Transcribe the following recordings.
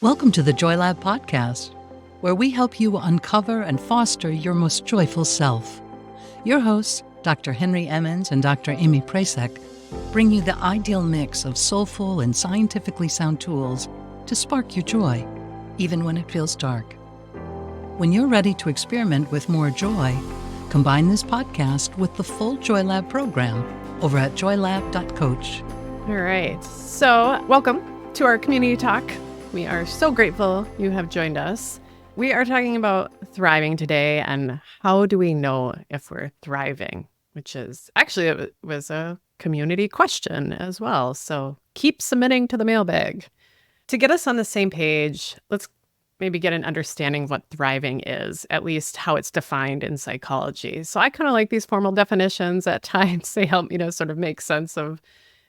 Welcome to the Joy Lab podcast, where we help you uncover and foster your most joyful self. Your hosts, Dr. Henry Emmons and Dr. Amy Prasek, bring you the ideal mix of soulful and scientifically sound tools to spark your joy, even when it feels dark. When you're ready to experiment with more joy, combine this podcast with the full Joy Lab program over at joylab.coach. All right. So, welcome to our community talk. We are so grateful you have joined us. We are talking about thriving today and how do we know if we're thriving, which is actually, it was a community question as well. So keep submitting to the mailbag. To get us on the same page, let's maybe get an understanding of what thriving is, at least how it's defined in psychology. So I kind of like these formal definitions at times. They help me to sort of make sense of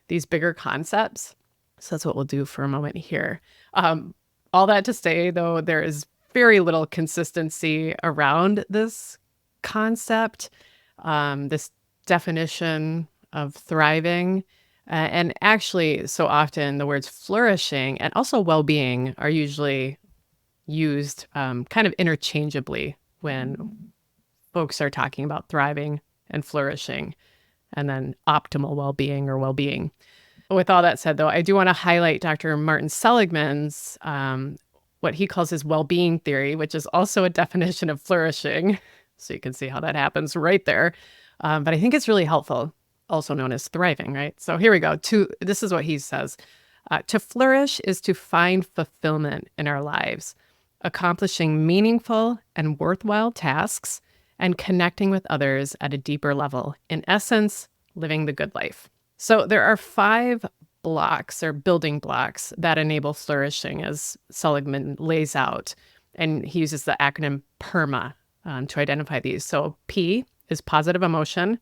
these bigger concepts. So that's what we'll do for a moment here. All that to say, though, there is very little consistency around this concept, this definition of thriving. And actually, so often the words flourishing and also well-being are usually used kind of interchangeably when folks are talking about thriving and flourishing, and then optimal well-being or well-being. With all that said, though, I do want to highlight Dr. Martin Seligman's, what he calls his well-being theory, which is also a definition of flourishing. So you can see how that happens right there. But I think it's really helpful, also known as thriving, right? So here we go. This is what he says. To flourish is to find fulfillment in our lives, accomplishing meaningful and worthwhile tasks and connecting with others at a deeper level. In essence, living the good life. So there are 5 blocks or building blocks that enable flourishing, as Seligman lays out. And he uses the acronym PERMA to identify these. So P is positive emotion,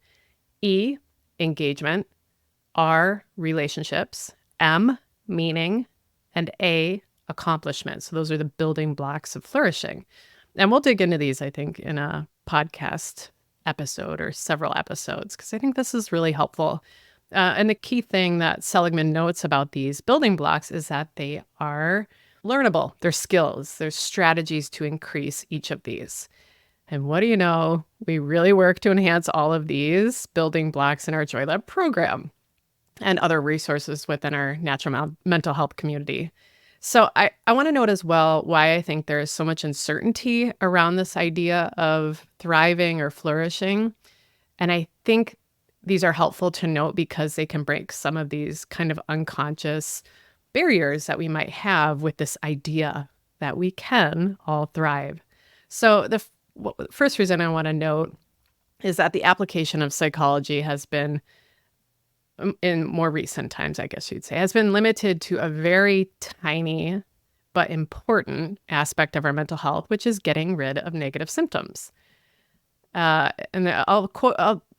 E, engagement, R, relationships, M, meaning, and A, accomplishment. So those are the building blocks of flourishing. And we'll dig into these, I think, in a podcast episode or several episodes, because I think this is really helpful. And the key thing that Seligman notes about these building blocks is that they are learnable. They're skills. There's strategies to increase each of these. And what do you know? We really work to enhance all of these building blocks in our Joy Lab program and other resources within our natural mental health community. So I want to note as well why I think there is so much uncertainty around this idea of thriving or flourishing. And I think these are helpful to note because they can break some of these kind of unconscious barriers that we might have with this idea that we can all thrive. So the first reason I want to note is that the application of psychology has been, in more recent times, I guess you'd say, has been limited to a very tiny but important aspect of our mental health, which is getting rid of negative symptoms. And I'll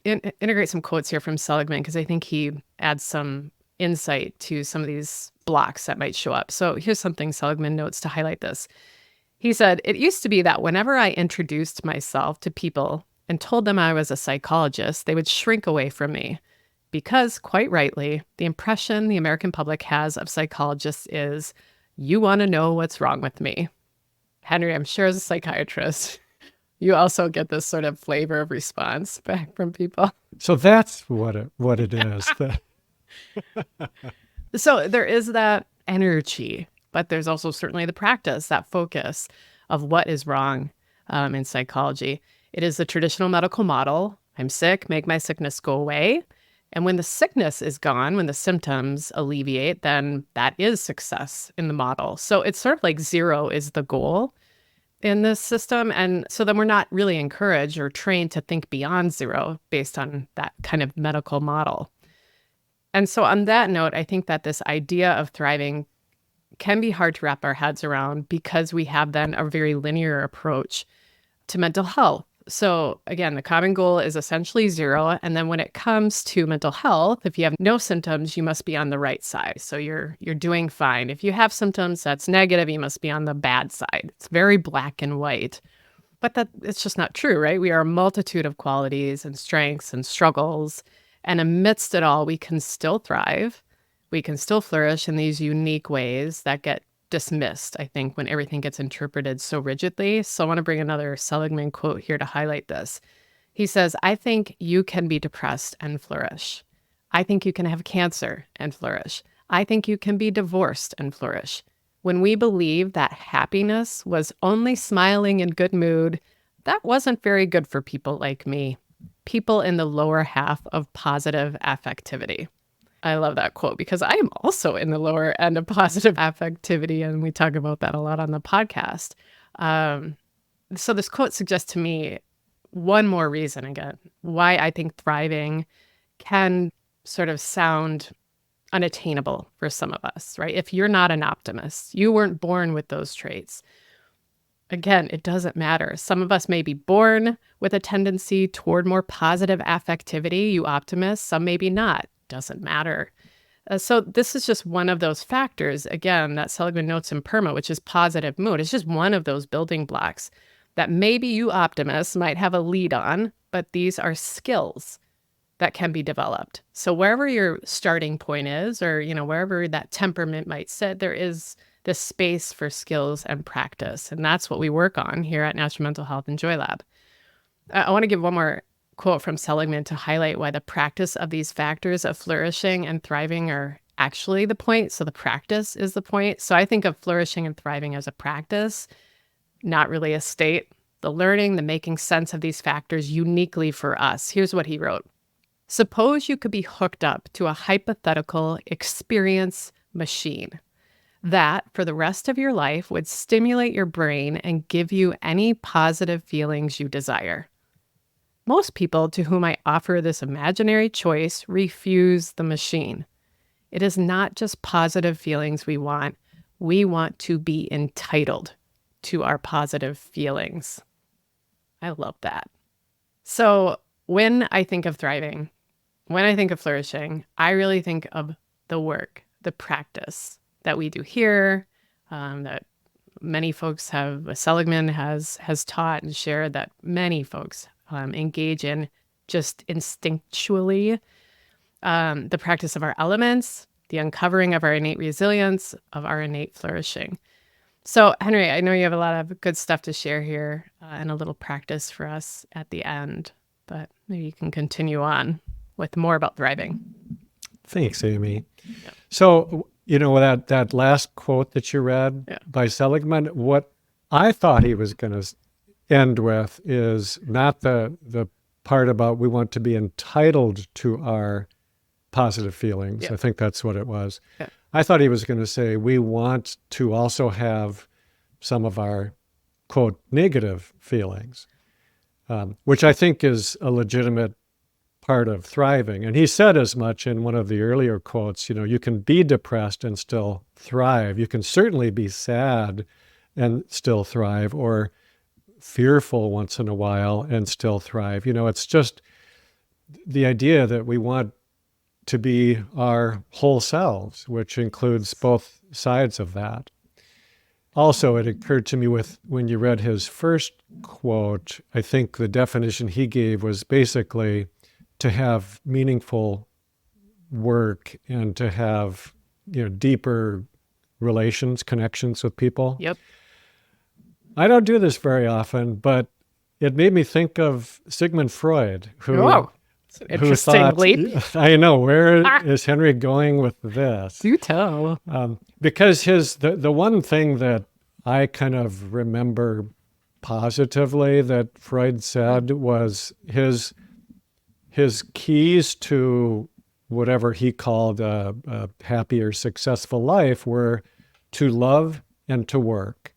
integrate some quotes here from Seligman because I think he adds some insight to some of these blocks that might show up. So here's something Seligman notes to highlight this. He said, "It used to be that whenever I introduced myself to people and told them I was a psychologist, they would shrink away from me because, quite rightly, the impression the American public has of psychologists is, you want to know what's wrong with me." Henry, I'm sure as a psychiatrist, you also get this sort of flavor of response back from people. So that's what it is. So there is that energy, but there's also certainly the practice, that focus of what is wrong in psychology. It is the traditional medical model. I'm sick, make my sickness go away. And when the sickness is gone, when the symptoms alleviate, then that is success in the model. So it's sort of like zero is the goal in this system. And so then we're not really encouraged or trained to think beyond zero based on that kind of medical model. And so on that note, I think that this idea of thriving can be hard to wrap our heads around because we have then a very linear approach to mental health. So again, the common goal is essentially zero. And then when it comes to mental health, if you have no symptoms, you must be on the right side. So you're doing fine. If you have symptoms that's negative, you must be on the bad side. It's very black and white. But it's just not true, right? We are a multitude of qualities and strengths and struggles. And amidst it all, we can still thrive. We can still flourish in these unique ways that get dismissed, I think, when everything gets interpreted so rigidly. So I want to bring another Seligman quote here to highlight this. He says, I think you can be depressed and flourish. I think you can have cancer and flourish. I think you can be divorced and flourish. When we believe that happiness was only smiling in good mood, that wasn't very good for people like me, people in the lower half of positive affectivity. I love that quote because I am also in the lower end of positive affectivity, and we talk about that a lot on the podcast. So this quote suggests to me one more reason, again, why I think thriving can sort of sound unattainable for some of us, right? If you're not an optimist, you weren't born with those traits. Again, it doesn't matter. Some of us may be born with a tendency toward more positive affectivity, you optimists, some maybe not. Doesn't matter. So this is just one of those factors, again, that Seligman notes in PERMA, which is positive mood. It's just one of those building blocks that maybe you optimists might have a lead on, but these are skills that can be developed. So wherever your starting point is, or wherever that temperament might sit, there is this space for skills and practice. And that's what we work on here at National Mental Health and Joy Lab. I want to give one more quote from Seligman to highlight why the practice of these factors of flourishing and thriving are actually the point. So the practice is the point. So I think of flourishing and thriving as a practice, not really a state. The learning, the making sense of these factors uniquely for us. Here's what he wrote. Suppose you could be hooked up to a hypothetical experience machine that, for the rest of your life, would stimulate your brain and give you any positive feelings you desire. Most people to whom I offer this imaginary choice refuse the machine. It is not just positive feelings we want. We want to be entitled to our positive feelings. I love that. So when I think of thriving, when I think of flourishing, I really think of the work, the practice that we do here, that many folks have, Seligman has taught and shared, that many folks engage in just instinctually, the practice of our elements, the uncovering of our innate resilience, of our innate flourishing. So, Henry, I know you have a lot of good stuff to share here and a little practice for us at the end, but maybe you can continue on with more about thriving. Thanks, Amy. Yeah. So, that last quote that you read by Seligman, what I thought he was going to end with is not the part about we want to be entitled to our positive feelings. Yeah. I think that's what it was. Yeah. I thought he was going to say we want to also have some of our, quote, negative feelings, which I think is a legitimate part of thriving. And he said as much in one of the earlier quotes, you can be depressed and still thrive. You can certainly be sad and still thrive, or fearful once in a while and still thrive. It's just the idea that we want to be our whole selves, which includes both sides of that. Also, it occurred to me when you read his first quote, I think the definition he gave was basically to have meaningful work and to have, deeper relations, connections with people. Yep. I don't do this very often, but it made me think of Sigmund Freud, who it's an interesting leap. I know, where is Henry going with this? Do tell. Because the one thing that I kind of remember positively that Freud said was his keys to whatever he called a happy or successful life were to love and to work.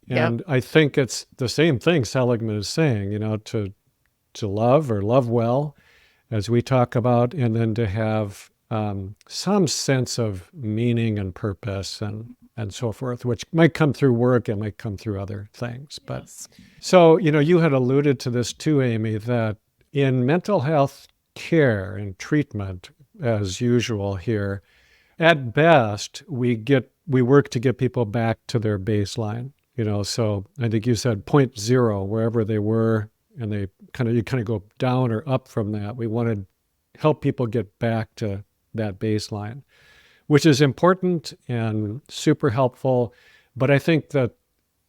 And I think it's the same thing Seligman is saying, to love or love well, as we talk about, and then to have some sense of meaning and purpose and so forth, which might come through work and might come through other things. But so, you had alluded to this too, Amy, that in mental health care and treatment, as usual here, at best, we work to get people back to their baseline. So I think you said 0.0, wherever they were, and you kind of go down or up from that. We want to help people get back to that baseline. which is important and super helpful. But I think that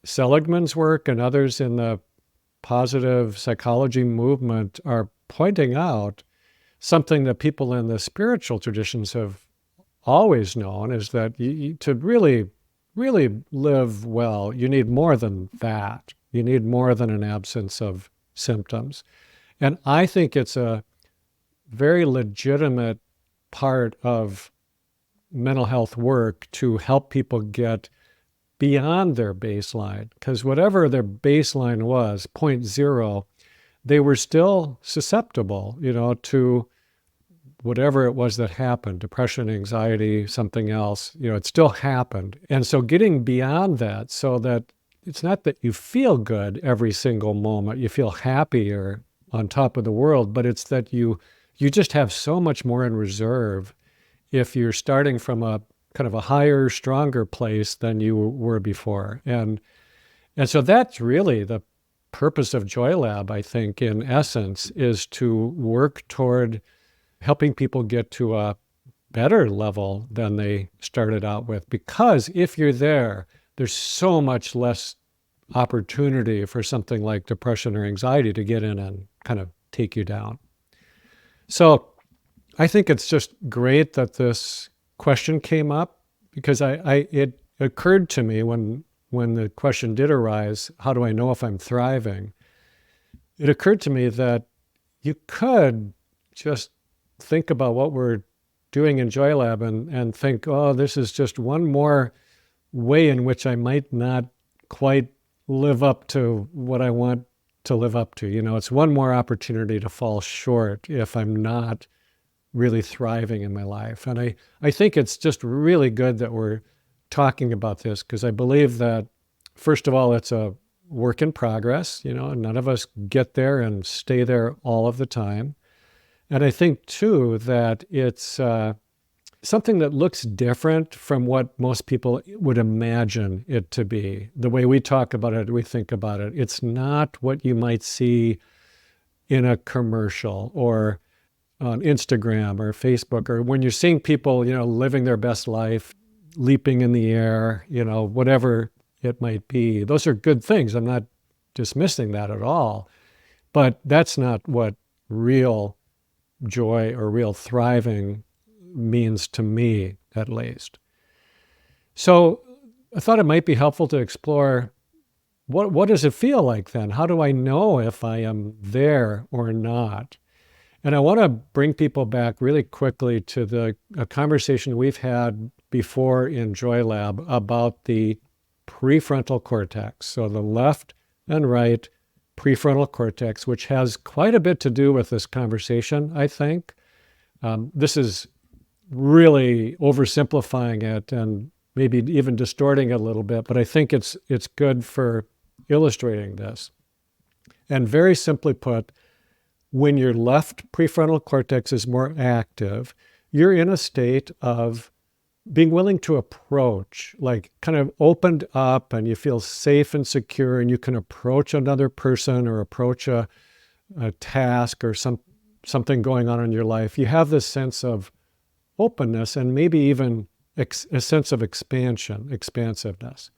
Seligman's work and others in the positive psychology movement are pointing out something that people in the spiritual traditions have always known, is that to really, really live well, you need more than that. You need more than an absence of symptoms. And I think it's a very legitimate part of mental health work to help people get beyond their baseline, because whatever their baseline was, 0.0, they were still susceptible, to whatever it was that happened, depression, anxiety, something else, it still happened. And so getting beyond that, so that it's not that you feel good every single moment, you feel happy or on top of the world, but it's that you just have so much more in reserve if you're starting from a kind of a higher, stronger place than you were before. And so that's really the purpose of Joy Lab, I think, in essence, is to work toward helping people get to a better level than they started out with. Because if you're there, there's so much less opportunity for something like depression or anxiety to get in and kind of take you down. So I think it's just great that this question came up, because it occurred to me when the question did arise, how do I know if I'm thriving? It occurred to me that you could just think about what we're doing in Joy Lab and think, oh, this is just one more way in which I might not quite live up to what I want to live up to. It's one more opportunity to fall short if I'm not really thriving in my life. And I think it's just really good that we're talking about this, because I believe that, first of all, it's a work in progress. None of us get there and stay there all of the time. And I think, too, that it's something that looks different from what most people would imagine it to be. The way we talk about it, we think about it. It's not what you might see in a commercial or on Instagram or Facebook, or when you're seeing people, living their best life, leaping in the air, whatever it might be. Those are good things. I'm not dismissing that at all. But that's not what real joy or real thriving means to me, at least. So I thought it might be helpful to explore what does it feel like then? How do I know if I am there or not? And I want to bring people back really quickly to a conversation we've had before in Joy Lab about the prefrontal cortex. So the left and right prefrontal cortex, which has quite a bit to do with this conversation, I think. This is really oversimplifying it and maybe even distorting it a little bit, but I think it's good for illustrating this. And very simply put, when your left prefrontal cortex is more active, you're in a state of being willing to approach, like kind of opened up, and you feel safe and secure, and you can approach another person or approach a task or something going on in your life. You have this sense of openness and maybe even a sense of expansiveness.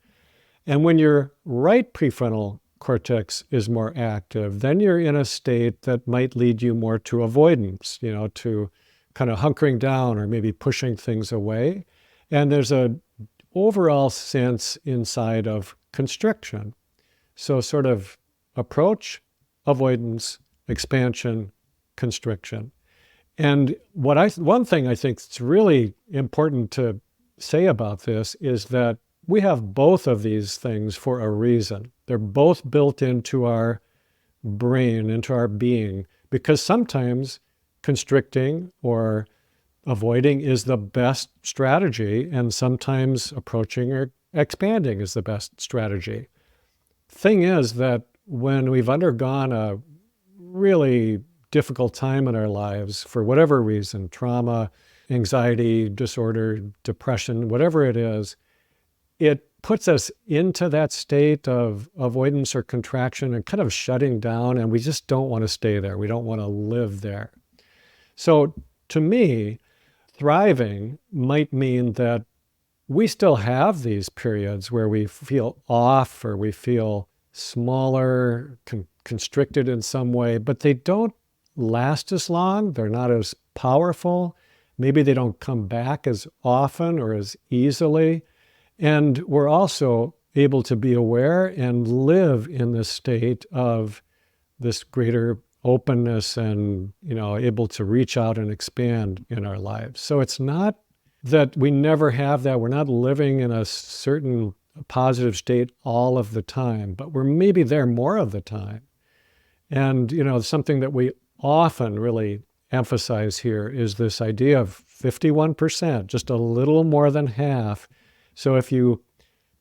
And when your right prefrontal cortex is more active, then you're in a state that might lead you more to avoidance, to kind of hunkering down or maybe pushing things away. And there's an overall sense inside of constriction. So sort of approach, avoidance, expansion, constriction. And one thing I think is really important to say about this is that we have both of these things for a reason. They're both built into our brain, into our being, because sometimes constricting or avoiding is the best strategy, and sometimes approaching or expanding is the best strategy. Thing is that when we've undergone a really difficult time in our lives, for whatever reason, trauma, anxiety, disorder, depression, whatever it is, it puts us into that state of avoidance or contraction and kind of shutting down, and we just don't want to stay there. We don't want to live there. So to me, thriving might mean that we still have these periods where we feel off or we feel smaller, constricted in some way, but they don't last as long. They're not as powerful. Maybe they don't come back as often or as easily. And we're also able to be aware and live in this state of this greater openness and, able to reach out and expand in our lives. So it's not that we never have that. We're not living in a certain positive state all of the time, but we're maybe there more of the time. And, something that we often really emphasize here is this idea of 51%, just a little more than half. So if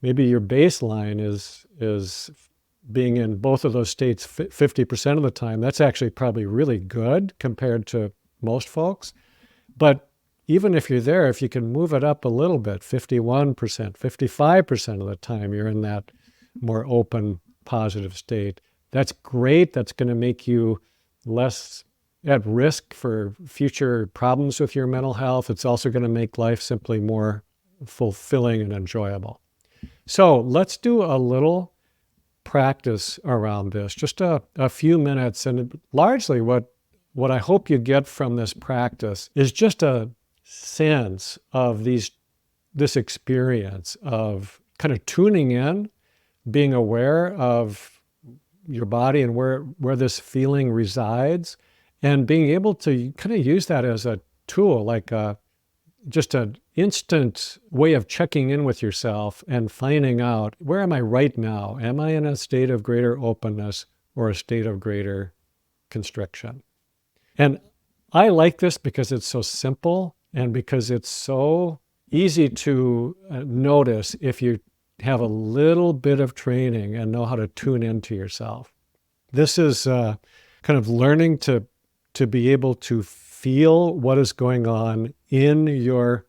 maybe your baseline is being in both of those states 50% of the time, that's actually probably really good compared to most folks. But even if you're there, if you can move it up a little bit, 51%, 55% of the time you're in that more open, positive state, that's great. That's going to make you less at risk for future problems with your mental health. It's also going to make life simply more fulfilling and enjoyable. So let's do a little practice around this, just a few minutes. And largely what I hope you get from this practice is just a sense of this experience of kind of tuning in, being aware of your body and where this feeling resides, and being able to kind of use that as a tool, like just an instant way of checking in with yourself and finding out, where am I right now? Am I in a state of greater openness or a state of greater constriction? And I like this because it's so simple and because it's so easy to notice if you have a little bit of training and know how to tune into yourself. This is kind of learning to be able to feel what is going on in your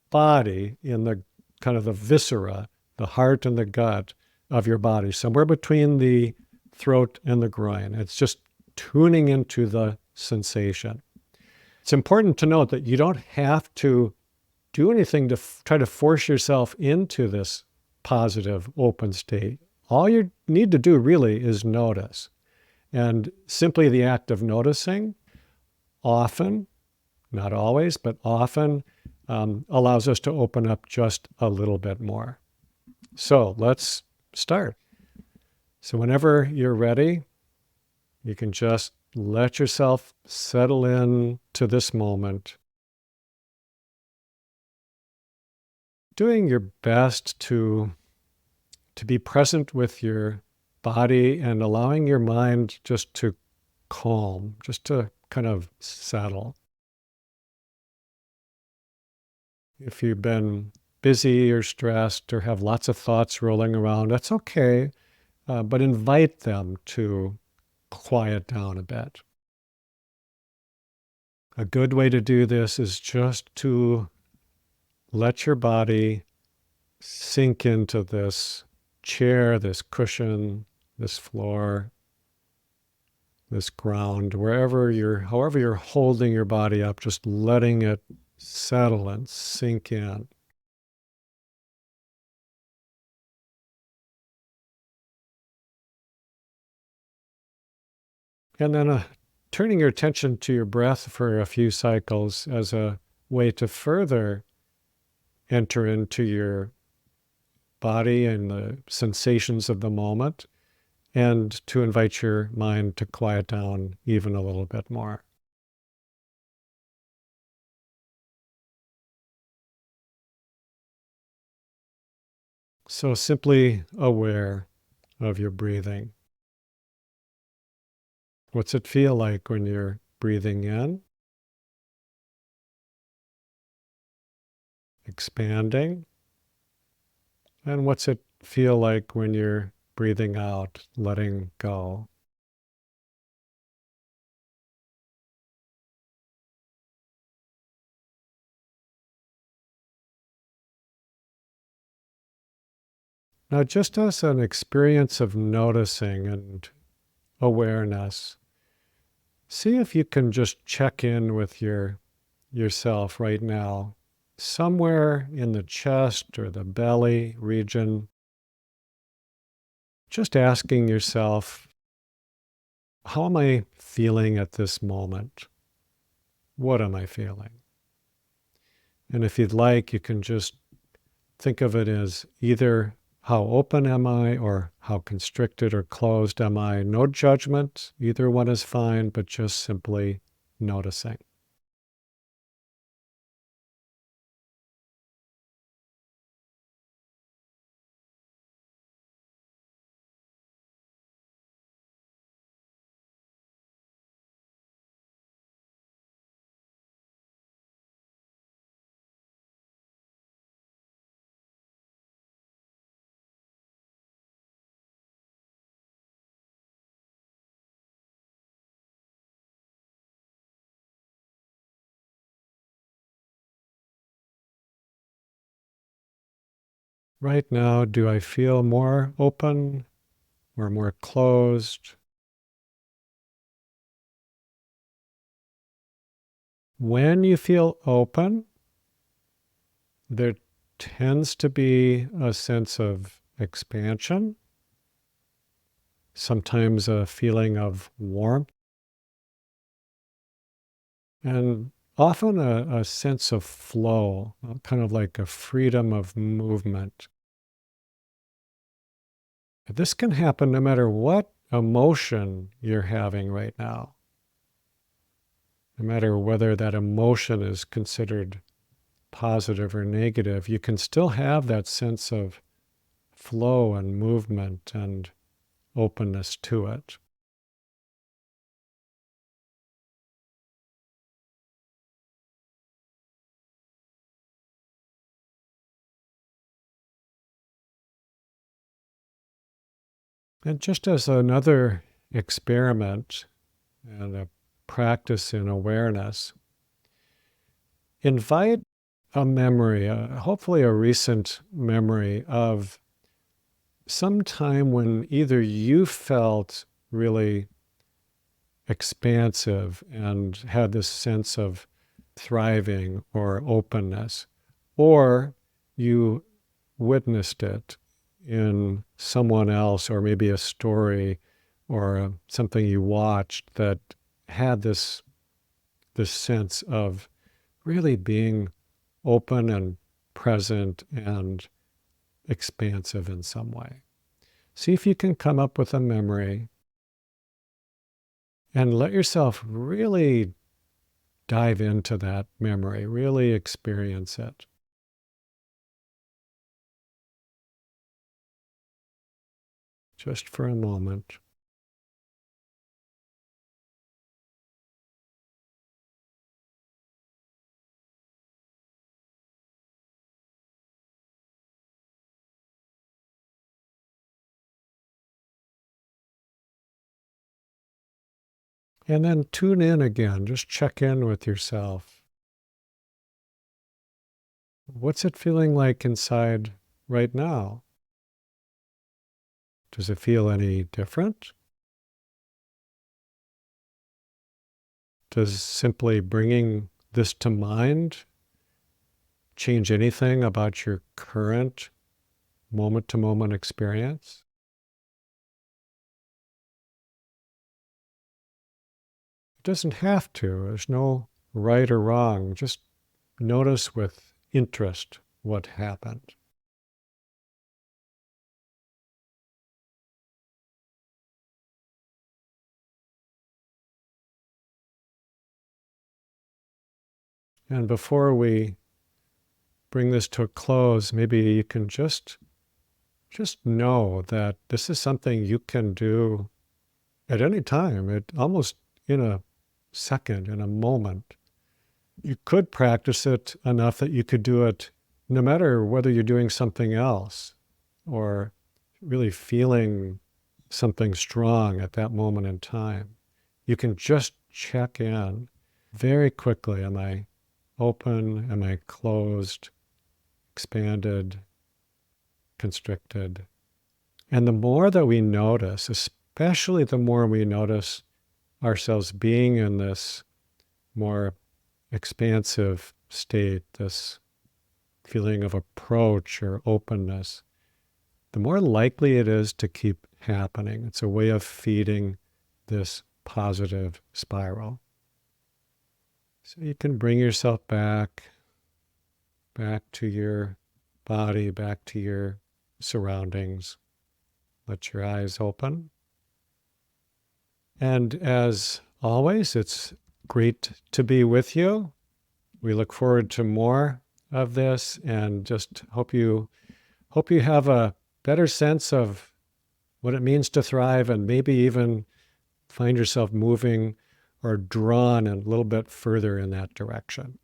body, in the kind of the viscera, the heart and the gut of your body, somewhere between the throat and the groin. It's just tuning into the sensation. It's important to note that you don't have to do anything to try to force yourself into this positive, open state. All you need to do really is notice. And simply the act of noticing often, not always, but often, allows us to open up just a little bit more. So let's start. So whenever you're ready, you can just let yourself settle in to this moment, doing your best to be present with your body and allowing your mind just to calm, just to kind of settle. If you've been busy or stressed or have lots of thoughts rolling around, that's okay, but invite them to quiet down a bit. A good way to do this is just to let your body sink into this chair, this cushion, this floor, this ground, however you're holding your body up, just letting it settle and sink in. And then turning your attention to your breath for a few cycles as a way to further enter into your body and the sensations of the moment, and to invite your mind to quiet down even a little bit more. So simply aware of your breathing. What's it feel like when you're breathing in? Expanding. And what's it feel like when you're breathing out, letting go? Now, just as an experience of noticing and awareness, see if you can just check in with your yourself right now, somewhere in the chest or the belly region, just asking yourself, how am I feeling at this moment? What am I feeling? And if you'd like, you can just think of it as either how open am I or how constricted or closed am I? No judgment. Either one is fine, but just simply noticing. Right now, do I feel more open or more closed? When you feel open, there tends to be a sense of expansion, sometimes a feeling of warmth, and often a sense of flow, kind of like a freedom of movement. This can happen no matter what emotion you're having right now, no matter whether that emotion is considered positive or negative. You can still have that sense of flow and movement and openness to it. And just as another experiment and a practice in awareness, invite a memory, hopefully a recent memory of some time when either you felt really expansive and had this sense of thriving or openness, or you witnessed it in someone else, or maybe a story or something you watched that had this sense of really being open and present and expansive in some way. See if you can come up with a memory and let yourself really dive into that memory, really experience it. Just for a moment. And then tune in again, just check in with yourself. What's it feeling like inside right now? Does it feel any different? Does simply bringing this to mind change anything about your current moment-to-moment experience? It doesn't have to. There's no right or wrong. Just notice with interest what happened. And before we bring this to a close, maybe you can just know that this is something you can do at any time, almost in a second, in a moment. You could practice it enough that you could do it no matter whether you're doing something else or really feeling something strong at that moment in time. You can just check in very quickly. Am I open? Am I closed? Expanded? Constricted? And the more that we notice, especially the more we notice ourselves being in this more expansive state, this feeling of approach or openness, the more likely it is to keep happening. It's a way of feeding this positive spiral. So you can bring yourself back to your body, back to your surroundings. Let your eyes open. And as always, it's great to be with you. We look forward to more of this, and just hope you have a better sense of what it means to thrive, and maybe even find yourself moving or drawn a little bit further in that direction.